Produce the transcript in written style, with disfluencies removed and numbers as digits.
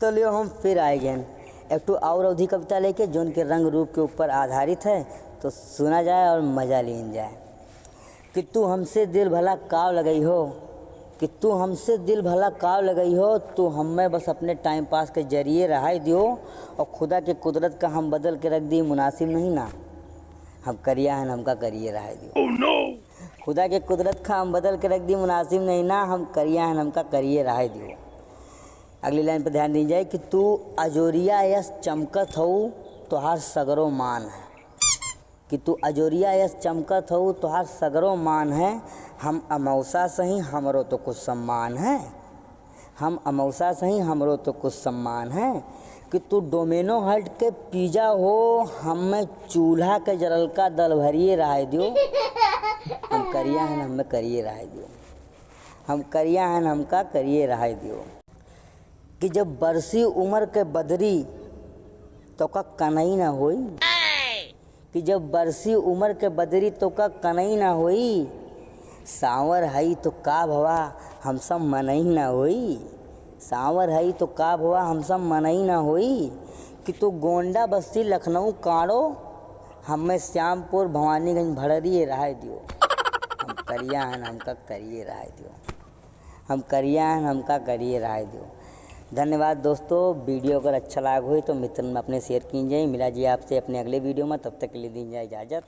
तो लियो हम फिर आए गए एक तो और अवधि कविता लेके जो उनके रंग रूप के ऊपर आधारित है, तो सुना जाए और मज़ा लीन जाए। कि तू हमसे दिल भला काव लगई हो, कि तू हमसे दिल भला काव लगई हो, तू हमें बस अपने टाइम पास के जरिए रहाई दियो, और खुदा के कुदरत का हम बदल के रख दी मुनासिब नहीं ना, हम करिया है हमका करिए रहाई दियो। oh, no! खुदा के कुदरत का हम बदल के रख दी मुनासिब नहीं ना, हम करिया है हमका करिए रहाई दियो। अगली लाइन पर ध्यान दी जाए कि तू अजोरिया यस चमकत हो तोहार सगरो मान है, कि तू अजोरिया यस चमकत हो तोहार सगरो मान है, हम अमौसा सही हमरो तो कुछ सम्मान है, हम अमौसा सही हमरो तो कुछ सम्मान है। कि तू डोमिनो हट के पिज़्ज़ा हो, हमें चूल्हा के जरल का दल भरिए रहाई दियो, हम करिया हैं हमें करिए रहाई दियो, हम करिया हैं हमका करिए रहाई दियो। कि जब बरसी उम्र के बदरी तो का कनई ना होई, कि जब बरसी उम्र के बदरी तो का कनई ना होई, सांवर हई तो का भवा हम सब मनई ना होई, सांवर हई तो का भवा हम सब मनई ना होई। कि तू गोंडा बस्ती लखनऊ काड़ो, हमें श्यामपुर भवानीगंज भड़रिए रहाई दियो, हम करिया हैं हमका करिए रहाई दियो, हम करिया हैं हमका करिए रहाई दियो। धन्यवाद दोस्तों। वीडियो अगर अच्छा लगा हो तो मित्र में अपने शेयर कीजिए। मिला जी आपसे अपने अगले वीडियो में, तब तक के लिए दीजिए इजाज़त।